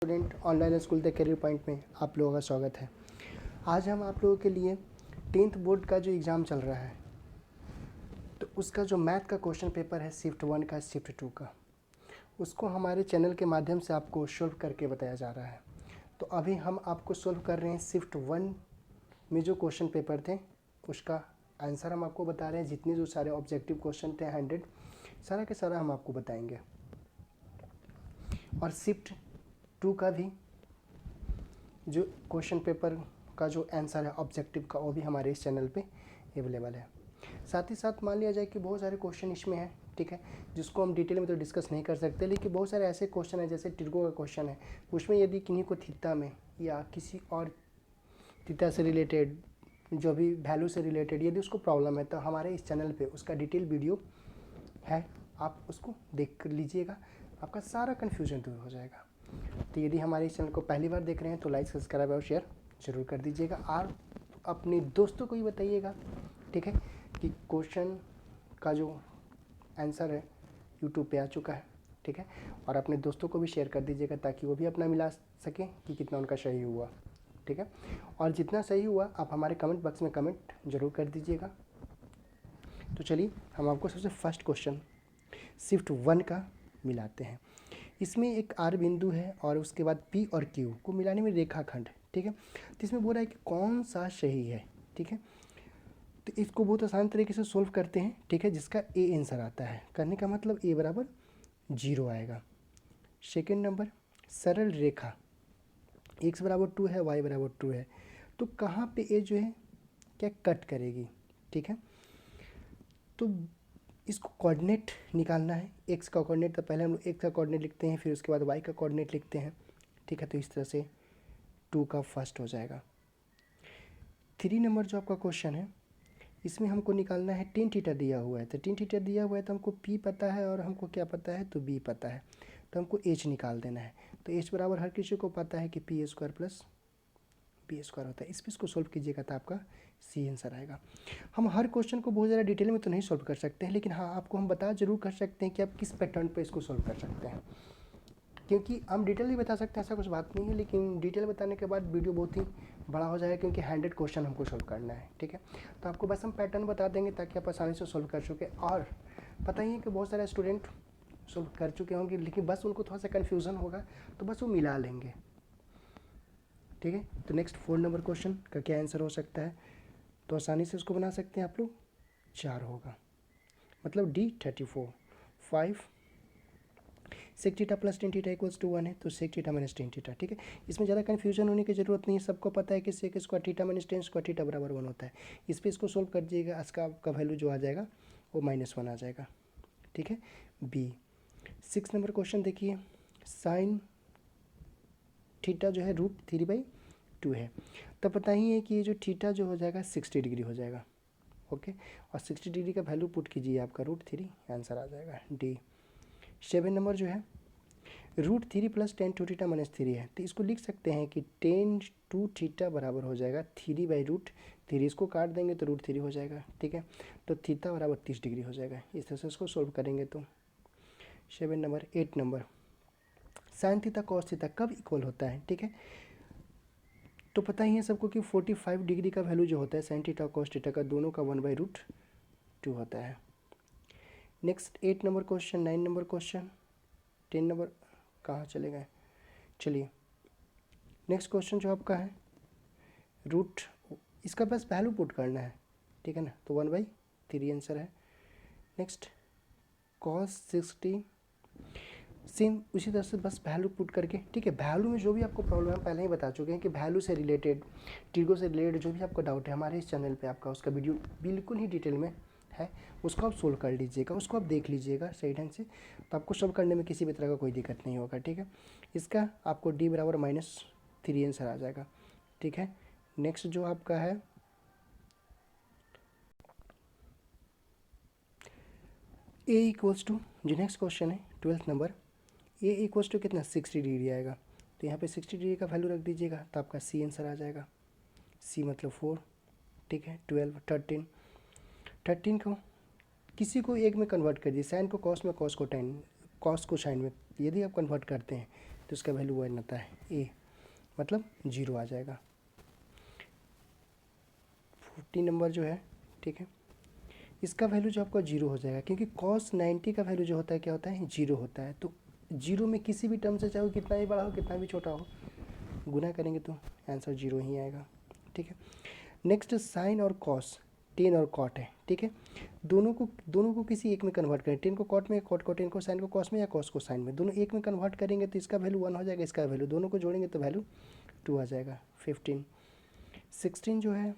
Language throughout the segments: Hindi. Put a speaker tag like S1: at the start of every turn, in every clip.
S1: Student online school the career point में आप लोगों का स्वागत है। आज हम आप लोगों के लिए 10th बोर्ड का जो एग्ज़ाम चल रहा है तो उसका जो मैथ का क्वेश्चन पेपर है शिफ्ट 1 का शिफ्ट 2 का, उसको हमारे चैनल के माध्यम से आपको सोल्व करके बताया जा रहा है। तो अभी हम आपको सोल्व कर रहे हैं शिफ्ट 1 में जो क्वेश्चन पेपर थे उसका आंसर हम आपको बता रहे हैं। जितने जो सारे ऑब्जेक्टिव क्वेश्चन थे 100 सारा के सारा हम आपको बताएंगे। और शिफ्ट 2 का भी जो क्वेश्चन पेपर का जो आंसर है ऑब्जेक्टिव का वो भी हमारे इस चैनल पे अवेलेबल है। साथ ही साथ मान लिया जाए कि बहुत सारे क्वेश्चन इसमें हैं, ठीक है, जिसको हम डिटेल में तो डिस्कस नहीं कर सकते, लेकिन बहुत सारे ऐसे क्वेश्चन हैं जैसे टिर्गो का क्वेश्चन है, उसमें यदि किन्हीं को थीटा में या किसी और थीटा से रिलेटेड जो भी वैल्यू से रिलेटेड यदि उसको प्रॉब्लम है तो हमारे इस चैनल पर उसका डिटेल वीडियो है, आप उसको देख कर लीजिएगा, आपका सारा कन्फ्यूजन दूर हो जाएगा। तो यदि हमारे इस चैनल को पहली बार देख रहे हैं तो लाइक सब्सक्राइब और शेयर जरूर कर दीजिएगा और अपने दोस्तों को भी बताइएगा, ठीक है, कि क्वेश्चन का जो आंसर है यूट्यूब पे आ चुका है, ठीक है, और अपने दोस्तों को भी शेयर कर दीजिएगा ताकि वो भी अपना मिला सकें कि कितना उनका सही हुआ, ठीक है। और जितना सही हुआ आप हमारे कमेंट बॉक्स में कमेंट जरूर कर दीजिएगा। तो चलिए हम आपको सबसे फर्स्ट क्वेश्चन शिफ्ट 1 का मिलाते हैं। इसमें एक आर बिंदु है और उसके बाद पी और क्यू को मिलाने में रेखाखंड, ठीक है। तो इसमें बोल रहा है कि कौन सा सही है, ठीक है। तो इसको बहुत आसान तरीके से सोल्व करते हैं, ठीक है, जिसका ए आंसर आता है। करने का मतलब ए बराबर 0 आएगा। सेकेंड नंबर सरल रेखा x बराबर 2 है, y बराबर 2 है, तो कहाँ पे ए जो है क्या कट करेगी, ठीक है। तो इसको कोऑर्डिनेट निकालना है। एक्स का कोऑर्डिनेट, तो पहले हम लोग एक्स का कोऑर्डिनेट लिखते हैं, फिर उसके बाद वाई का कोऑर्डिनेट लिखते हैं, ठीक है। तो इस तरह से 2 का फर्स्ट हो जाएगा। 3 नंबर जो आपका क्वेश्चन है इसमें हमको निकालना है टेन थीटा दिया हुआ है। तो टेन थीटा दिया हुआ है तो हमको पी पता है और हमको क्या पता है, तो बी पता है, तो हमको एच निकाल देना है। तो एच बराबर हर किसी को पता है कि P square plus B square होता है। इस पर इसको सोल्व कीजिएगा तो आपका सी आंसर आएगा। हम हर क्वेश्चन को बहुत ज़्यादा डिटेल में तो नहीं सोल्व कर सकते हैं, लेकिन हाँ आपको हम बता जरूर कर सकते हैं कि आप किस पैटर्न पे इसको सोल्व कर सकते हैं, क्योंकि हम डिटेल ही बता सकते हैं ऐसा कुछ बात नहीं है, लेकिन डिटेल बताने के बाद वीडियो बहुत ही बड़ा हो जाएगा क्योंकि 100 क्वेश्चन हमको सोल्व करना है, ठीक है। तो आपको बस हम पैटर्न बता देंगे ताकि आप आसानी से सोल्व कर सकें। और पता ही है कि बहुत सारे स्टूडेंट सोल्व कर चुके होंगे, लेकिन बस उनको थोड़ा सा कन्फ्यूज़न होगा तो बस वो मिला लेंगे, ठीक है। तो नेक्स्ट 4 नंबर क्वेश्चन का क्या आंसर हो सकता है, तो आसानी से उसको बना सकते हैं आप लोग। 4 होगा, मतलब D34 5 sec theta plus tan theta equals to 1 है, तो sec theta minus tan theta, ठीक है। इसमें ज़्यादा कन्फ्यूजन होने की ज़रूरत नहीं है, सबको पता है कि sec square theta minus tan square theta बराबर 1 होता है। इस पर इसको सोल्व कर दीजिएगा, इसका आपका वैल्यू जो आ जाएगा वो -1 आ जाएगा, ठीक है। बी 6 नंबर क्वेश्चन देखिए, साइन थीटा जो है √3/2 है, तो पता ही है कि ये जो थीटा जो हो जाएगा 60 डिग्री हो जाएगा, ओके। और 60 डिग्री का वैल्यू पुट कीजिए, आपका √3 आंसर आ जाएगा। डी 7 नंबर जो है √3 plus tan two theta minus 3 है, तो इसको लिख सकते हैं कि टेन टू थीटा बराबर हो जाएगा 3/√3। इसको काट देंगे तो √3 हो जाएगा, ठीक है। तो थीटा बराबर 30 डिग्री हो जाएगा। इस तरह से इसको सोल्व करेंगे तो 7 number. 8 number sine theta cos theta कब इक्वल होता है, ठीक है। तो पता ही है सबको कि 45 डिग्री का वैल्यू जो होता है साइन थीटा कॉस थीटा का दोनों का 1/√2 होता है। Next 8 number question. 9 number question. 10 number कहाँ चले गए, चलिए नेक्स्ट क्वेश्चन जो आपका है रूट, इसका बस वैल्यू पुट करना है, ठीक है ना, तो 1/3 आंसर है। नेक्स्ट cos 60 सेम उसी तरह से बस वैल्यू पुट करके, ठीक है। वैल्यू में जो भी आपको प्रॉब्लम है पहले ही बता चुके हैं कि वैल्यू से रिलेटेड टिर्गो से रिलेटेड जो भी आपको डाउट है हमारे इस चैनल पे आपका उसका वीडियो बिल्कुल ही डिटेल में है, उसको आप सोल्व कर लीजिएगा, उसको आप देख लीजिएगा सही ढंग से, तो आपको सोल्व करने में किसी भी तरह का कोई दिक्कत नहीं होगा, ठीक है। इसका आपको D बराबर -3 आंसर आ जाएगा, ठीक है। नेक्स्ट जो आपका है A इक्वल्स टू, जो नेक्स्ट क्वेश्चन है 12th number, A equals to कितना 60 डिग्री आएगा, तो यहाँ पे 60 डिग्री का वैल्यू रख दीजिएगा तो आपका C आंसर आ जाएगा। C मतलब 4, ठीक है। 12 13 को किसी को एक में कन्वर्ट कर दिए, साइन को कॉस में, कॉस को टेन, कॉस को साइन में यदि आप कन्वर्ट करते हैं तो इसका वैल्यू 1 आता है, ए मतलब 0 आ जाएगा। 40 नंबर जो है, ठीक है, इसका वैल्यू जो आपका 0 हो जाएगा, क्योंकि cos 90 का वैल्यू जो होता है क्या होता है, 0 होता है। तो 0 में किसी भी टर्म से, चाहे वो कितना भी बड़ा हो कितना भी छोटा हो, गुना करेंगे तो आंसर 0 ही आएगा, ठीक है। नेक्स्ट साइन और कॉस, टेन और कॉट है, ठीक है। दोनों को किसी एक में कन्वर्ट करें, टेन को कॉट में, कॉट को टेन को साइन को कॉस में, या कॉस को साइन में, दोनों एक में कन्वर्ट करेंगे तो इसका वैल्यू 1 हो जाएगा, इसका वैल्यू, दोनों को जोड़ेंगे तो वैल्यू 2 आ जाएगा। 15 16 जो है,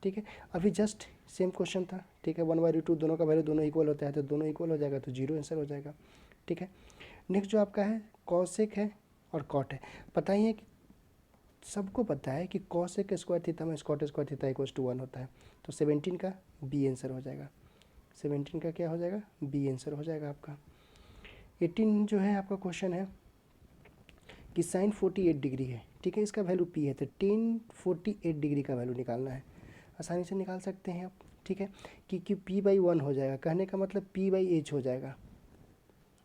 S1: ठीक है, अभी जस्ट सेम क्वेश्चन था, ठीक है, 1/2 दोनों का वैल्यू दोनों इक्वल होता है, तो दोनों इक्वल हो जाएगा तो 0 आंसर हो जाएगा, ठीक है। नेक्स्ट जो आपका है कॉसेक है और कॉट है। पता ही है कि सबको पता है कि कॉसेक स्क्वायर थीटा में cot square theta equals to 1 होता है, तो 17 का बी आंसर हो जाएगा। 17 का क्या हो जाएगा, बी आंसर हो जाएगा आपका। 18 जो है आपका क्वेश्चन है कि साइन 48 डिग्री है, ठीक है, इसका वैल्यू पी है, तो टेन 48 डिग्री का वैल्यू निकालना है। आसानी से निकाल सकते हैं आप, ठीक है, कि p/1 हो जाएगा, कहने का मतलब p/h हो जाएगा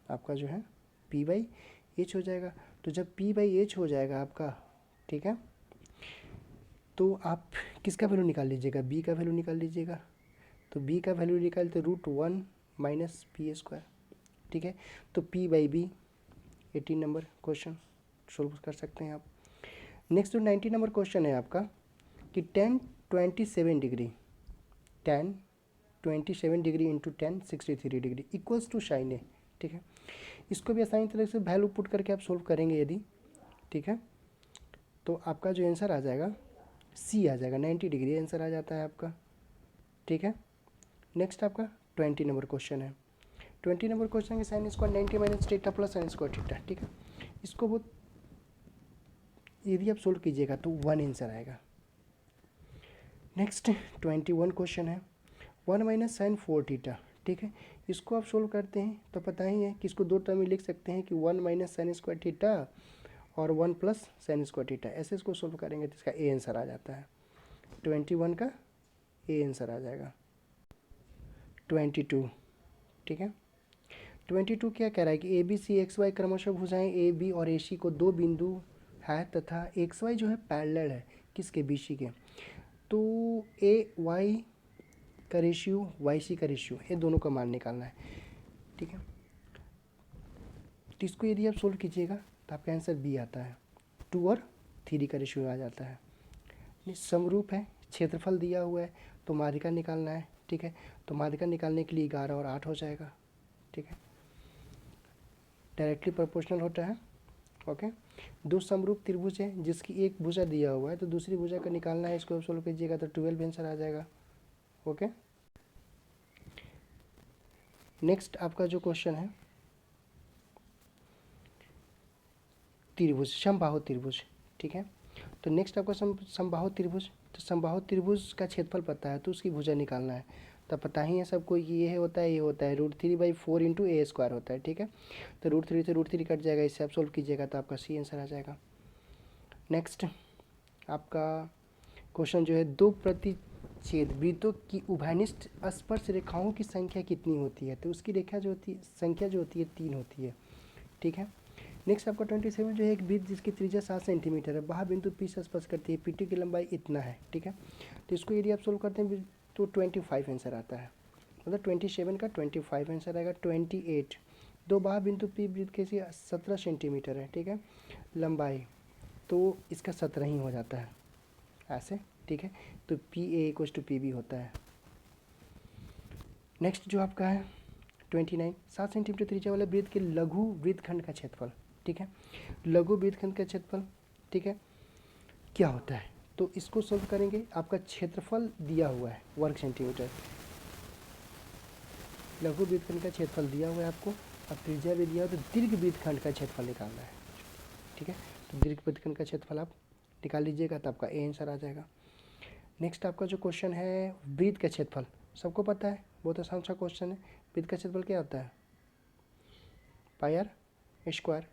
S1: आपका, जो है p/h हो जाएगा। तो जब p/h हो जाएगा आपका, ठीक है, तो आप किसका वैल्यू निकाल लीजिएगा, b का वैल्यू निकाल लीजिएगा। तो b का वैल्यू निकालते √1 माइनस p², ठीक है। तो p/b 18 नंबर क्वेश्चन सोल्व कर सकते हैं आप। नेक्स्ट जो 90 नंबर क्वेश्चन है आपका कि tan 27 degree, tan 27 degree into tan 63 degree equals to sine A, ठीक है। इसको भी आसानी तरह से वैल्यू पुट करके आप सोल्व करेंगे यदि, ठीक है, तो आपका जो आंसर आ जाएगा सी आ जाएगा, 90 डिग्री आंसर आ जाता है आपका, ठीक है। नेक्स्ट आपका 20 नंबर क्वेश्चन है। 20 नंबर क्वेश्चन के sine square 90 minus theta plus sine square theta, ठीक है। इसको वो यदि आप सोल्व कीजिएगा तो 1 आंसर आएगा। नेक्स्ट 21 क्वेश्चन है, 1 माइनस साइन 4 थीटा, ठीक है। इसको आप सोल्व करते हैं तो पता ही है कि इसको दो टर्म में लिख सकते हैं कि 1 माइनस साइन स्क्वायर थीटा और 1 प्लस साइन स्क्वायर थीटा, ऐसे इसको सोल्व करेंगे तो इसका ए आंसर आ जाता है। 21 का ए आंसर आ जाएगा। 22, ठीक है। 22 क्या कह रहा है कि A B C X Y क्रमशः भुजाएं ए बी और ए सी को दो बिंदु है तथा एक्स वाई जो है पैरेलल है किसके, बी सी के। तो ए वाई का रेशियो, वाई सी का रेशियो, ये दोनों का मान निकालना है, ठीक है। तो इसको यदि आप सोल्व कीजिएगा तो आपका आंसर बी आता है, 2 और 3 का रेशियो आ जाता है। समरूप है, क्षेत्रफल दिया हुआ है तो माध्यिका निकालना है, ठीक है। तो माध्यिका निकालने के लिए 11 और 8 हो जाएगा, ठीक है, डायरेक्टली प्रोपोर्शनल होता है, ओके। दो समरूप त्रिभुज है जिसकी एक भुजा दिया हुआ है तो दूसरी भुजा का निकालना है, इसको सोल्व कीजिएगा तो 12 आंसर आ जाएगा, ओके। नेक्स्ट आपका जो क्वेश्चन है त्रिभुज, समबाहु त्रिभुज, ठीक है। तो नेक्स्ट आपका समबाहु त्रिभुज, तो समबाहु त्रिभुज का क्षेत्रफल पता है तो उसकी भुजा निकालना है। तो पता ही है सबको कि ये होता है, ये होता है √3/4 इंटू ए स्क्वायर होता है, ठीक है। तो √3 से √3 कट जाएगा, इससे आप सोल्व कीजिएगा तो आपका सी आंसर आ जाएगा। नेक्स्ट आपका क्वेश्चन जो है, दो प्रतिच्छेद वृत्तों की उभयनिष्ठ स्पर्श रेखाओं की संख्या कितनी होती है, तो उसकी रेखा जो होती है, संख्या जो होती है 3 होती है, ठीक है। नेक्स्ट आपका 27 जो है, एक वृत्त जिसकी त्रिज्या 7 सेंटीमीटर है, वह बिंदु पी से स्पर्श करती है, पीटी की लंबाई इतना है, ठीक है। तो इसको यदि आप सोल्व करते हैं तो 25 आंसर आता है, मतलब 27 का 25 आंसर आएगा। 28, दो बाह्य बिंदु पी वृत्त के 17 सेंटीमीटर है, ठीक है, लंबाई, तो इसका 17 ही हो जाता है ऐसे, ठीक है। तो P A equals to P B होता है। नेक्स्ट जो आपका है 29, 7 सेंटीमीटर त्रिज्या वाले वृत्त के लघु वृत्तखंड का क्षेत्रफल, ठीक है। लघु वृत्तखंड का क्षेत्रफल, ठीक है, क्या होता है, तो इसको सोल्व करेंगे। आपका क्षेत्रफल दिया हुआ है वर्ग सेंटीमीटर, लघु वृत्तखंड का क्षेत्रफल दिया हुआ है आपको, अब त्रिज्या भी दिया हो, तो दीर्घ वृत्तखंड का क्षेत्रफल निकालना है, ठीक है। तो दीर्घ वृत्तखंड का क्षेत्रफल आप निकाल लीजिएगा तो आपका ए आंसर आ जाएगा। नेक्स्ट आपका जो क्वेश्चन है, वृत्त का क्षेत्रफल सबको पता है, बहुत आसान सा क्वेश्चन है। वृत्त का क्षेत्रफल क्या होता है, πr²,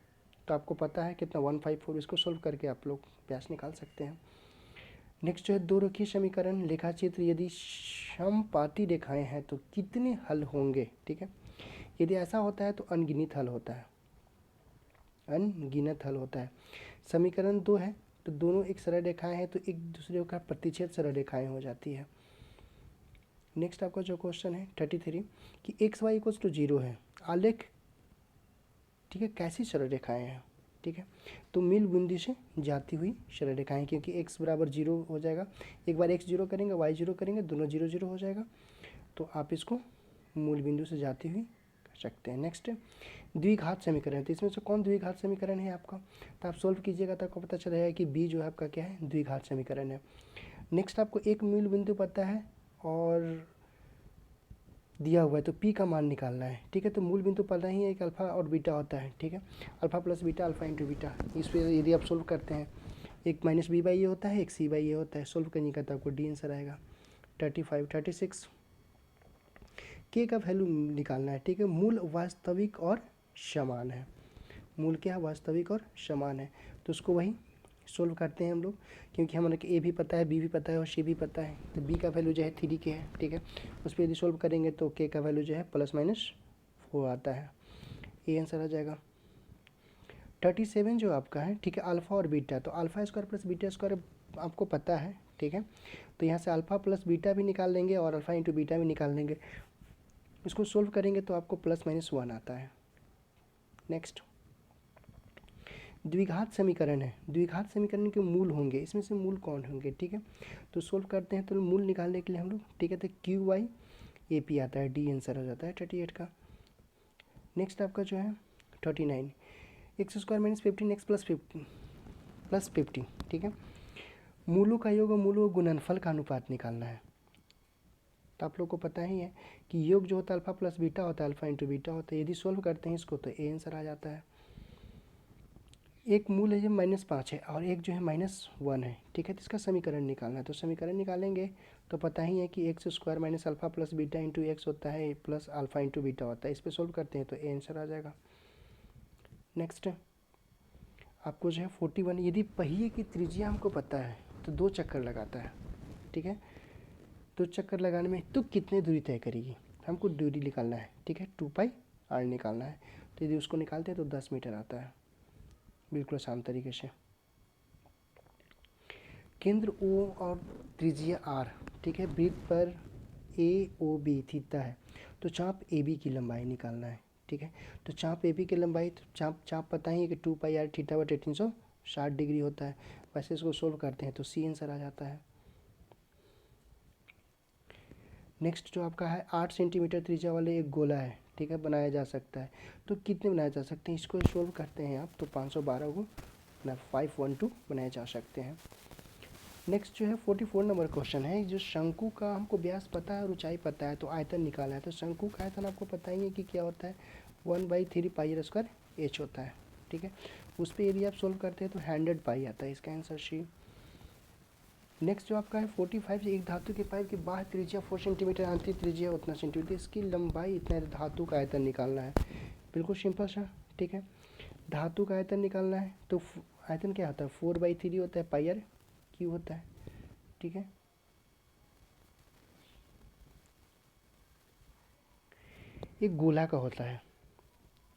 S1: तो आपको पता है कितना 154, इसको सोल्व करके आप लोग व्यास निकाल सकते हैं। नेक्स्ट जो है, दो रेखीय समीकरण लेखाचित्र यदि समपाती रेखाएं हैं तो कितने हल होंगे, ठीक है। यदि ऐसा होता है तो अनगिनत हल होता है, अनगिनत हल होता है। समीकरण 2 है तो दोनों एक सरल रेखाएं हैं तो एक दूसरे का प्रतिच्छेद सरल रेखाएं हो जाती है। नेक्स्ट आपका जो क्वेश्चन है 33 कि एक्स वाई इक्वल्स टू 0 है, आलेख ठीक है कैसी सरल रेखाएं हैं, ठीक है तो मूल बिंदु से जाती हुई सरल रेखाएं, क्योंकि x बराबर 0 हो जाएगा, एक बार x 0 करेंगे y 0 करेंगे दोनों 0 0 हो जाएगा, तो आप इसको मूल बिंदु से जाती हुई कर सकते हैं। नेक्स्ट द्विघात समीकरण, तो इसमें से कौन द्विघात समीकरण है आपका, तो आप सोल्व कीजिएगा तो आपको पता चलेगा कि बी जो है आपका क्या है, द्विघात समीकरण है। नेक्स्ट आपको एक मूल बिंदु पता है और दिया हुआ है तो p का मान निकालना है, ठीक है तो मूल बिंदु पता ही है एक अल्फा और बीटा होता है, ठीक है alpha plus beta alpha into beta, इस पर यदि आप सोल्व करते हैं एक माइनस बी बाई ए होता है एक सी बाई ए होता है, सोल्व करने का तो आपको डी आंसर आएगा 35 36। के का वैल्यू निकालना है, ठीक है मूल वास्तविक और समान है, मूल क्या है वास्तविक और समान है, तो उसको वही सोल्व करते हैं हम लोग, क्योंकि हमारे ए भी पता है बी भी पता है और सी भी पता है, तो बी का वैल्यू जो है 3 के है, ठीक है उस पर यदि सोल्व करेंगे तो के का वैल्यू जो है +-4 आता है, ये आंसर आ जाएगा। 37 जो आपका है, ठीक है अल्फ़ा और बीटा, तो alpha square plus beta square आपको पता है, ठीक है तो यहाँ से अल्फ़ा प्लस बीटा भी निकाल लेंगे और अल्फ़ा इंटू बीटा भी निकाल लेंगे, इसको सोल्व करेंगे तो आपको +-1 आता है। नेक्स्ट द्विघात समीकरण है, द्विघात समीकरण के मूल होंगे, इसमें से मूल कौन होंगे, ठीक है तो सोल्व करते हैं, तो मूल निकालने के लिए हम लोग ठीक है तो क्यू वाई ए पी आता है, डी आंसर हो जाता है 38 का। नेक्स्ट आपका जो है 39 x square minus 15 x plus 50, ठीक है मूलों का योग और मूलों गुणनफल का अनुपात निकालना है, तो आप लोग को पता ही है कि योग जो होता है अल्फा प्लस बीटा होता है अल्फा इंटू बीटा होता है, यदि सोल्व करते हैं इसको तो ए आंसर आ जाता है। एक मूल है जो -5 है और एक जो है -1 है, ठीक है तो इसका समीकरण निकालना है, तो समीकरण निकालेंगे तो पता ही है कि x square minus alpha plus beta into x होता है प्लस अल्फा इंटू बीटा होता है, इस पर सोल्व करते हैं तो ए आंसर आ जाएगा। नेक्स्ट आपको जो है 41 यदि पहिए की त्रिज्या हमको पता है तो 2 चक्कर लगाता है, ठीक है 2 चक्कर लगाने में तो कितनी दूरी तय करेगी, हमको दूरी निकालना है, ठीक है 2πr निकालना है, तो यदि उसको निकालते हैं तो 10 मीटर आता है, बिल्कुल आसान तरीके से। केंद्र O और त्रिज्या R, ठीक है वृत्त पर AOB थीटा है, तो चाप AB की लंबाई निकालना है, ठीक है तो चाप AB की लंबाई, तो चाप पता ही है कि 2πr थीटा बटे 360 डिग्री होता है, वैसे इसको सोल्व करते हैं तो सी आंसर आ जाता है। नेक्स्ट जो आपका है 8 सेंटीमीटर त्रिज्या वाले एक गोला है, ठीक है बनाया जा सकता है, तो कितने बनाए जा सकते हैं, इसको सोल्व करते हैं आप तो 512 को 512 बनाए जा सकते हैं। नेक्स्ट जो है 44 नंबर क्वेश्चन है, जो शंकु का हमको व्यास पता है और ऊंचाई पता है तो आयतन निकाला है, तो शंकु का आयतन आपको पता ही है कि क्या होता है 1/3πr² h होता है, ठीक है उस पर यदि आप सोल्व करते हैं तो 100π आता है, इसका आंसर सी। नेक्स्ट जो आपका है 45 एक धातु के पाइप की बाह्य त्रिज्या 4 सेंटीमीटर, आंतरिक त्रिज्या उतना सेंटीमीटर, इसकी लंबाई इतना, धातु का आयतन निकालना है, बिल्कुल सिंपल सा, ठीक है धातु का आयतन निकालना है तो आयतन क्या होता है 4/3 होता है πr³ होता है, ठीक है एक गोला का होता है,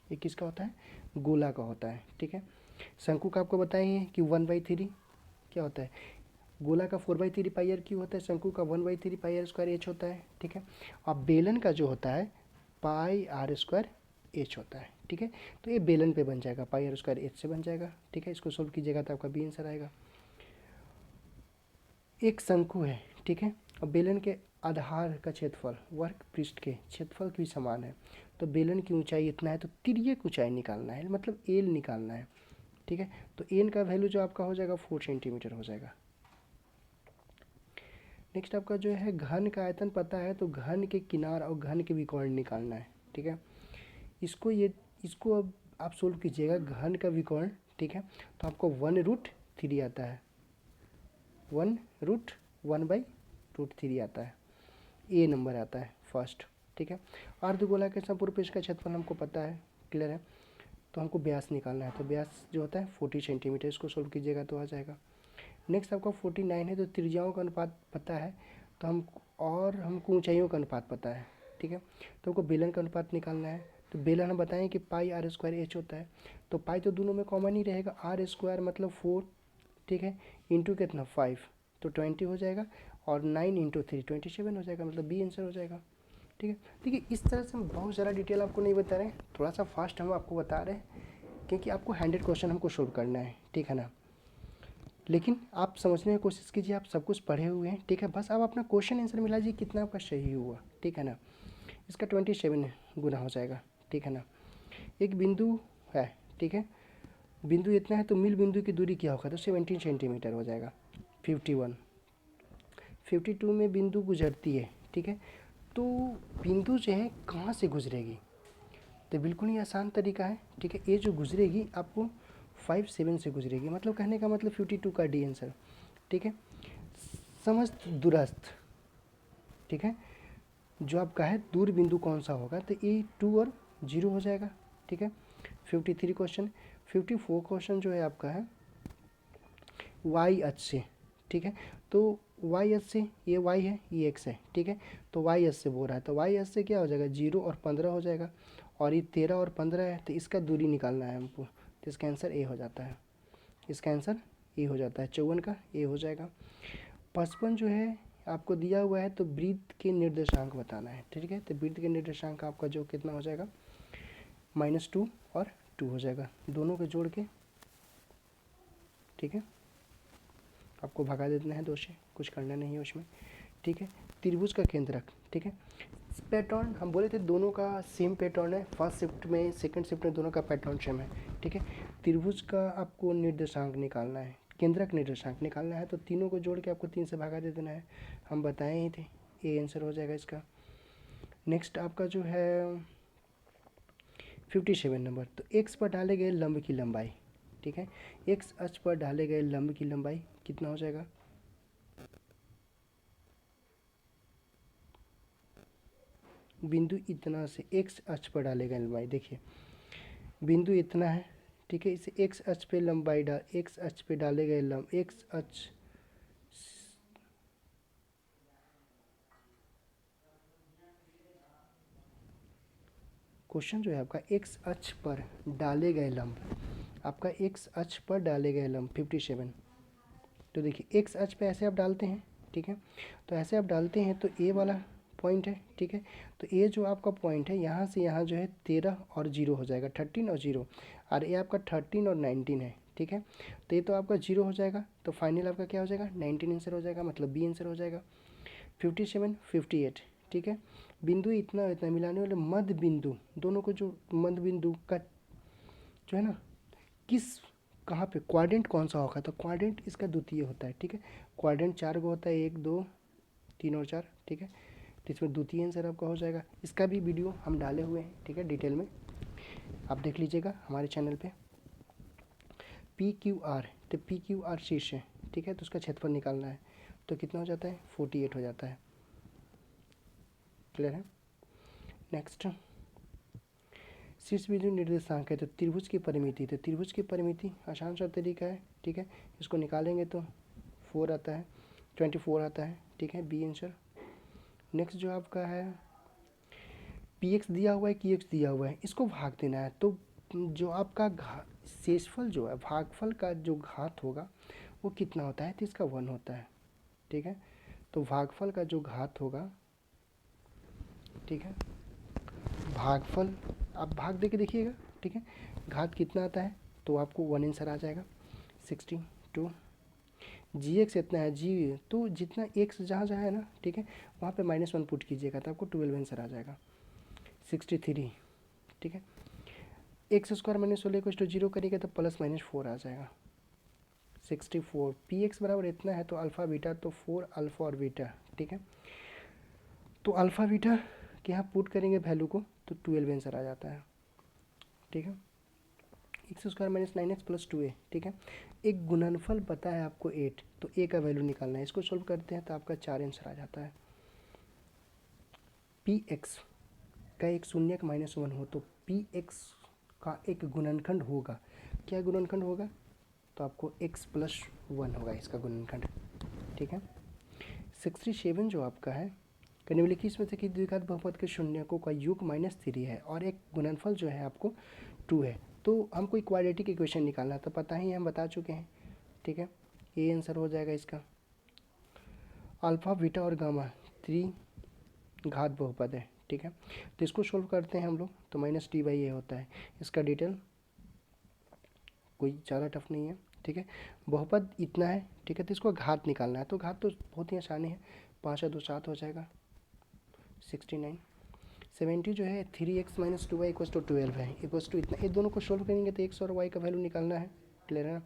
S1: एक किसका होता है गोला का होता है, ठीक है शंकु का आपको बताइए कि 1/3 क्या होता है, गोला का 4/3 πr³ होता है, शंकु का 1/3 πr² h होता है, ठीक है और बेलन का जो होता है πr² h होता है, ठीक है तो ये बेलन पे बन जाएगा πr² h से बन जाएगा, ठीक है इसको सोल्व कीजिएगा तो आपका बी आंसर आएगा। एक शंकु है, ठीक है और बेलन के आधार का क्षेत्रफल वर्ग पृष्ठ के क्षेत्रफल के समान है, तो बेलन की ऊंचाई इतना है तो तिर्यक ऊंचाई निकालना है, मतलब एल निकालना है, ठीक है तो एन का वैल्यू जो आपका हो जाएगा 4 सेंटीमीटर हो जाएगा। नेक्स्ट आपका जो है घन का आयतन पता है तो घन के किनार और घन के विकर्ण निकालना है, ठीक है इसको अब आप सोल्व कीजिएगा घन का विकर्ण, ठीक है तो आपको 1√3 आता है, 1√1/√3 आता है, ए नंबर आता है फर्स्ट, ठीक है अर्धगोला के संपूर्ण पृष्ठ का क्षेत्रफल हमको पता है, क्लियर है तो हमको व्यास निकालना है, तो व्यास जो होता है 40 सेंटीमीटर, इसको सोल्व कीजिएगा तो आ जाएगा। नेक्स्ट आपका 49 है, तो त्रिज्याओं का अनुपात पता है तो हमको ऊंचाइयों का अनुपात पता है, ठीक है तो हमको बेलन का अनुपात निकालना है, तो बेलन हम बताएं कि पाई आर स्क्वायर एच होता है, तो पाई तो दोनों में कॉमन ही रहेगा, आर स्क्वायर मतलब 4, ठीक है, इंटू कितना 5, तो 20 हो जाएगा, और 9 इंटू 3 27 हो जाएगा, मतलब बी आंसर हो जाएगा। ठीक है, देखिए इस तरह से हम बहुत ज़्यादा डिटेल आपको नहीं बता रहे हैं, थोड़ा सा फास्ट हम आपको बता रहे हैं क्योंकि आपको 100 क्वेश्चन हमको सोल्व करना है, ठीक है ना। लेकिन आप समझने की कोशिश कीजिए, आप सब कुछ पढ़े हुए हैं, ठीक है, बस आप अपना क्वेश्चन आंसर मिला दीजिए कितना आपका सही हुआ, ठीक है ना। इसका 27 गुना हो जाएगा, ठीक है ना। एक बिंदु है, ठीक है, बिंदु इतना है तो मिल बिंदु की दूरी क्या होगा, तो 17 सेंटीमीटर हो जाएगा। 51 52 में बिंदु गुजरती है, ठीक है, तो बिंदु जो है कहाँ से गुजरेगी, तो बिल्कुल ही आसान तरीका है, ठीक है, ये जो गुजरेगी आपको 57 से गुजरेगी, मतलब कहने का मतलब 52 का डी आंसर, ठीक है। समस्त दूरस्थ, ठीक है, जो आपका है दूर बिंदु कौन सा होगा, तो ये 2 और 0 हो जाएगा, ठीक है। 53 क्वेश्चन। 54 क्वेश्चन जो है आपका है वाई अक्ष से, ठीक है, तो वाई अक्ष से ये वाई है, ये एक्स है, ठीक है, तो वाई अक्ष से बोल रहा है, तो वाई अक्ष से क्या हो जाएगा 0 और 15 हो जाएगा, और ये 13 और 15 है, तो इसका दूरी निकालना है हमको, तो इसका आंसर ए हो जाता है, इसका आंसर ए हो जाता है, 54 का ए हो जाएगा। 55 जो है आपको दिया हुआ है, तो वृत्त के निर्देशांक बताना है, ठीक है, तो वृत्त के निर्देशांक आपका जो कितना हो जाएगा -2 और 2 हो जाएगा, दोनों को जोड़ के, ठीक है, आपको भगा देना है 2 से, कुछ करना नहीं है उसमें, ठीक है। त्रिभुज का केंद्रक, ठीक है, पैटर्न हम बोले थे दोनों का सेम पैटर्न है, फर्स्ट शिफ्ट में सेकंड शिफ्ट में दोनों का पैटर्न सेम है, ठीक है। त्रिभुज का आपको निर्देशांक निकालना है, केंद्रक निर्देशांक निकालना है, तो तीनों को जोड़ के आपको 3 से भगा दे देना है, हम बताए ही थे, ए आंसर हो जाएगा इसका। नेक्स्ट आपका जो है 57 नंबर, तो एक्स पर डाले गए लंब की लंबाई, ठीक है, एक्स अक्ष पर डाले गए लंब की लंबाई कितना हो जाएगा, बिंदु इतना से एक्स अक्ष पर डाले गए लंबाई, देखिए बिंदु इतना है, ठीक है, इसे एक्स अक्ष पे लंबाई एक्स अक्ष पे डाले गए लंब एक्स अक्ष क्वेश्चन जो है आपका एक्स अक्ष पर डाले गए लंब, आपका एक्स अक्ष पर डाले गए लंब 57, तो देखिए एक्स अक्ष पे ऐसे आप डालते हैं, ठीक है, तो ऐसे आप डालते हैं तो ए वाला पॉइंट है, ठीक है, तो ये जो आपका पॉइंट है यहाँ से यहाँ जो है 13 और 0 हो जाएगा, 13 और 0, और ये आपका 13 और 19 है, ठीक है, तो ये तो आपका 0 हो जाएगा, तो फाइनल आपका क्या हो जाएगा 19 आंसर हो जाएगा, मतलब बी आंसर हो जाएगा। 57 58, ठीक है, बिंदु इतना इतना मिलाने वाले मध्य बिंदु, दोनों को जो मध्य बिंदु का जो है ना किस कहाँ पे क्वाड्रेंट कौन सा होगा, तो क्वाड्रेंट इसका द्वितीय होता है, ठीक है, क्वाड्रेंट 4 गो होता है, 1 2 3 और 4, ठीक है, तो इसमें द्वितीय आंसर आपका हो जाएगा। इसका भी वीडियो हम डाले हुए हैं, ठीक है, डिटेल में आप देख लीजिएगा हमारे चैनल पे। PQR, तो PQR शीर्ष है, ठीक है, तो उसका क्षेत्रफल निकालना है, तो कितना हो जाता है 48 हो जाता है, क्लियर है। नेक्स्ट शीर्ष बिंदु निर्देशांक है, तो त्रिभुज की परिमिति, तो त्रिभुज की परिमिति आसान सा तरीका है, ठीक है, इसको निकालेंगे तो 4 आता है, 24 आता है, ठीक है, बी आंसर। नेक्स्ट जो आपका है PX दिया हुआ है, QX दिया हुआ है, इसको भाग देना है, तो जो आपका शेषफल जो है भागफल का जो घात होगा वो कितना होता है, तो इसका 1 होता है, ठीक है, तो भागफल का जो घात होगा, ठीक है, भागफल आप भाग दे के देखिएगा, ठीक है, घात कितना आता है, तो आपको 1 आंसर आ जाएगा 62। GX इतना है, जी तो जितना एक्स जहाँ जहाँ है ना, ठीक है, वहाँ पे -1 पुट कीजिएगा तो आपको 12 आंसर आ जाएगा 63, ठीक है। एक्स स्क्वायर -16 को 0 करिएगा तो +-4 आ जाएगा 64। PX बराबर इतना है, तो अल्फ़ा बीटा, तो 4 अल्फ़ा और बीटा, ठीक है, तो अल्फ़ा बीटा के यहाँ पुट करेंगे वैल्यू को तो 12 आंसर आ जाता है, ठीक है। एक्स स्क्वायर -9x + 2a, ठीक है, एक गुणनफल पता है आपको 8, तो a का वैल्यू निकालना है, इसको सोल्व करते हैं तो आपका 4 आंसर आ जाता है। PX का एक शून्यक -1 हो तो PX का एक गुणनखंड होगा, क्या गुणनखंड होगा, तो आपको x + 1 होगा इसका गुणनखंड, ठीक है। 67 जो आपका है निम्नलिखित इसमें से किसी द्विघात बहुपद के शून्यकों का योग -3 है और एक गुणनफल जो है आपको 2 है। तो हमको इक्वालिटी की इक्वेशन निकालना है, तो पता ही हम बता चुके हैं, ठीक है। ये आंसर हो जाएगा इसका। अल्फा बीटा और गामा त्रिघात बहुपद है, ठीक है। तो इसको सोल्व करते हैं हम लोग, तो -d/a होता है। इसका डिटेल कोई ज़्यादा टफ नहीं है, ठीक है। बहुपद इतना है, ठीक है। तो इसको घात निकालना है, तो घात तो बहुत ही आसान है। 5 और 2 7 हो जाएगा, 69। 70 जो है 3x - 2y = 12 है, इक्वल्स टू इतना। ये दोनों को सोल्व करेंगे तो x और y का वैल्यू निकालना है, क्लियर है ना।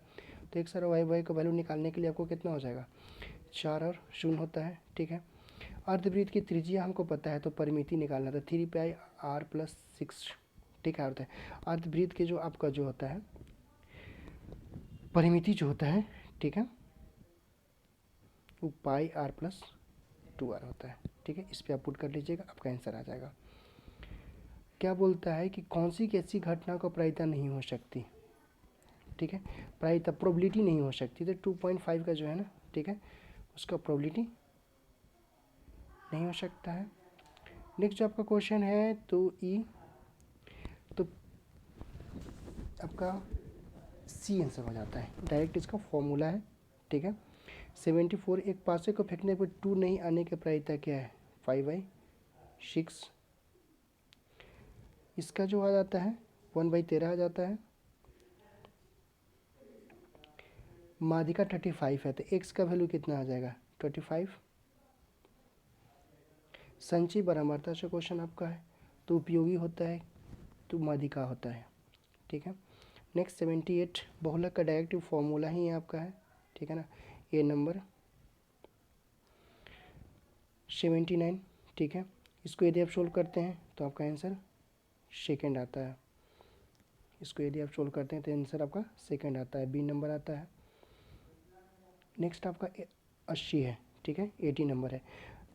S1: तो x और y का वैल्यू निकालने के लिए आपको कितना हो जाएगा, 4 और 0 होता है, ठीक है। अर्धवृत्त की त्रिज्या हमको पता है, तो परिमिति निकालना था 3πr+6, ठीक है, होता है। अर्धवृत्त के जो आपका जो होता है परिमिति जो होता है, ठीक है, वो πr+2r होता है, ठीक है। इस पर आप पुट कर लीजिएगा, आपका आंसर आ जाएगा। क्या बोलता है कि कौन सी ऐसी घटना को प्रायिकता नहीं हो सकती, ठीक है। प्रायिकता प्रोबेबिलिटी नहीं हो सकती, तो 2.5 का जो है ना, ठीक है, उसका प्रोबेबिलिटी नहीं हो सकता है। नेक्स्ट जो आपका क्वेश्चन है, तो तो आपका सी आंसर हो जाता है, डायरेक्ट इसका फॉर्मूला है, ठीक है। 74 एक पासे को फेंकने पर 2 नहीं आने की प्रायिकता क्या है, 5/6। इसका जो आ जाता है 1/13 आ जाता है। माध्यिका 35 है, तो x का वैल्यू कितना आ जाएगा, 25। संचयी बराबरता से क्वेश्चन आपका है, तो उपयोगी होता है, तो माध्यिका होता है, ठीक है। नेक्स्ट 78 बहुलक का डायरेक्टिव फॉर्मूला ही आपका है, ठीक है ना। ए नंबर 79, ठीक है। इसको यदि आप सोल्व करते हैं तो आपका आंसर सेकंड आता है। इसको यदि आप सोल्व करते हैं तो आंसर आपका सेकंड आता है, बी नंबर आता है। नेक्स्ट आपका 80 है, ठीक है, 80 नंबर है।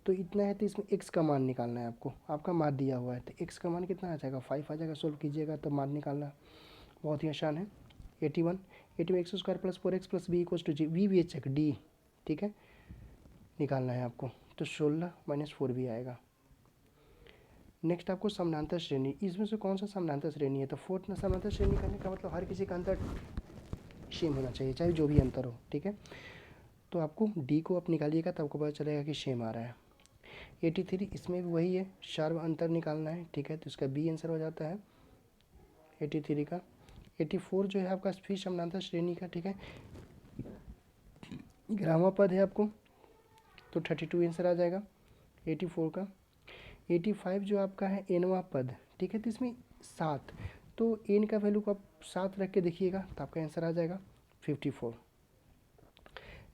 S1: तो इतना है, तो इसमें x का मान निकालना है आपको, आपका मान दिया हुआ है, तो x का मान कितना आ जाएगा, 5 आ जाएगा। सोल्व कीजिएगा तो मान निकालना बहुत ही आसान है। 81 x² + 4x + b = g, v भी चेक d, ठीक है, निकालना है आपको। तो 16 - 4b आएगा। नेक्स्ट आपको समानांतर श्रेणी, इसमें से कौन सा समानांतर श्रेणी है, तो फोर्थ समानांतर श्रेणी करने का मतलब हर किसी का अंतर सेम होना चाहिए, चाहे जो भी अंतर हो, ठीक है। तो आपको डी को आप निकालिएगा तो आपको पता चलेगा कि सेम आ रहा है। 83 इसमें भी वही है, शार्व अंतर निकालना है, ठीक है। तो इसका बी आंसर हो जाता है 83 का। 84 जो है आपका फिर समानांतर श्रेणी का, ठीक है, ग्रामा पद है आपको, तो 32 आंसर आ जाएगा 84 का। 85 जो आपका है एनवा पद, ठीक है, तो इसमें 7, तो एन का वैल्यू को आप 7 रख के देखिएगा तो आपका आंसर आ जाएगा 54।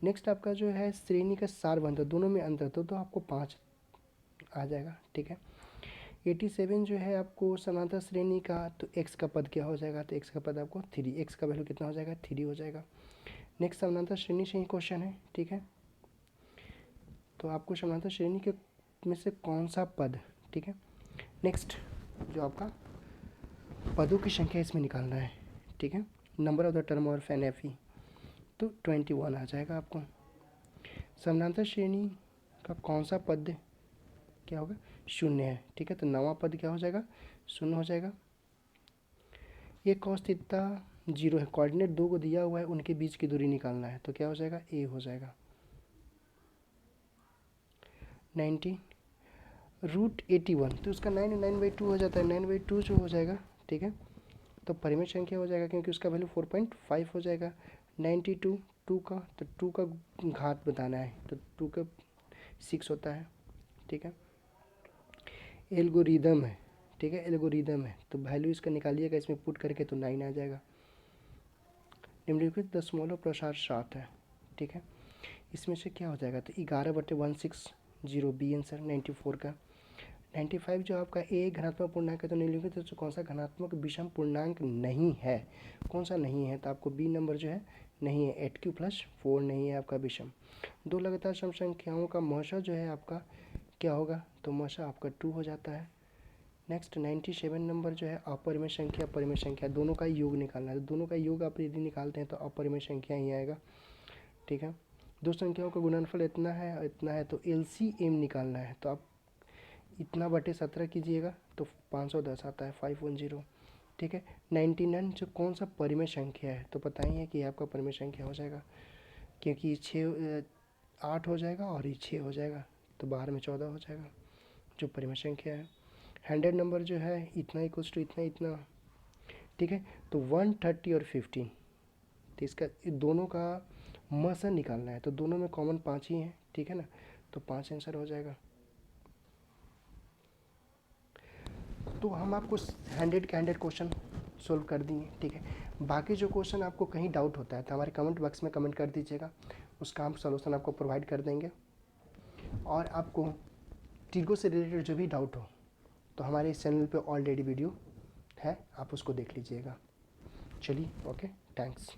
S1: नेक्स्ट आपका जो है श्रेणी का सार अंतर, दोनों में अंतर तो आपको 5 आ जाएगा, ठीक है। 87 जो है आपको समांतर श्रेणी का, तो x का पद क्या हो जाएगा, तो x का पद आपको 3, x का वैल्यू कितना हो जाएगा, 3 हो जाएगा। नेक्स्ट समांतर श्रेणी से ही क्वेश्चन है, ठीक है। तो आपको समांतर श्रेणी के में से कौन सा पद, ठीक है। नेक्स्ट जो आपका पदों की संख्या इसमें निकालना है, ठीक है, नंबर ऑफ द टर्म और फैन एफ ई, तो 21 आ जाएगा आपको। समानांतर श्रेणी का कौन सा पद क्या होगा, 0 है, ठीक है। तो नवा पद क्या हो जाएगा, 0 हो जाएगा। ये cos थीटा 0 है, कोऑर्डिनेट 2 को दिया हुआ है, उनके बीच की दूरी निकालना है, तो क्या हो जाएगा, a हो जाएगा। 90 √81, तो उसका 9/2 हो जाता है, 9/2 जो हो जाएगा, ठीक है। तो परिमेय संख्या हो जाएगा क्योंकि उसका वैल्यू 4.5 हो जाएगा। 92 2 का, तो 2 का घात बताना है, तो 2 का 6 होता है, ठीक है। एल्गोरिदम है, ठीक है, एल्गोरिदम है, तो वैल्यू इसका निकालिएगा, इसमें पुट करके तो 9 आ जाएगा। निम्नलिखित दशमलव प्रसार 7 है, ठीक है। इसमें से क्या हो जाएगा, तो 11/160 बी आंसर 94 का। 95 जो आपका ए घनात्मक पूर्णांक है, तो निम्नलिखित तो कौन सा घनात्मक विषम पूर्णांक नहीं है, कौन सा नहीं है, तो आपको बी नंबर जो है नहीं है, 8q+4 नहीं है आपका विषम। दो लगातार सम संख्याओं का मौसा जो है आपका क्या होगा, तो मौसा आपका 2 हो जाता है। नेक्स्ट 97 नंबर जो है अपरिमेय संख्या परिमेय संख्या दोनों का योग निकालना है, तो दोनों का योग आप यदि निकालते हैं तो अपरिमेय संख्या ही आएगा, ठीक है। दो संख्याओं का गुणनफल इतना है इतना है, तो LCM निकालना है, तो आप इतना बटे 17 कीजिएगा तो 510 आता है, 510। ठीक है, 99 जो कौन सा परिमेय संख्या है, तो पता ही है कि आपका परिमेय संख्या हो जाएगा, क्योंकि 8 हो जाएगा और ये 6 हो जाएगा, तो बाहर में 14 हो जाएगा जो परिमेय संख्या है। 100 नंबर जो है इतना इक्वल्स टू इतना इतना। ठीक है, तो 130 और 15, तो इसका दोनों का मसन निकालना है, तो दोनों में कॉमन 5 ही है। ठीक है ना, तो 5 आंसर हो जाएगा। तो हम आपको 100 के 100 क्वेश्चन सोल्व कर दिए। ठीक है, बाकी जो क्वेश्चन आपको कहीं डाउट होता है तो हमारे कमेंट बॉक्स में कमेंट कर दीजिएगा, उसका हम सॉल्यूशन आपको प्रोवाइड कर देंगे। और आपको टीगो से रिलेटेड जो भी डाउट हो तो हमारे इस चैनल पे ऑलरेडी वीडियो है, आप उसको देख लीजिएगा। चलिए, ओके, थैंक्स।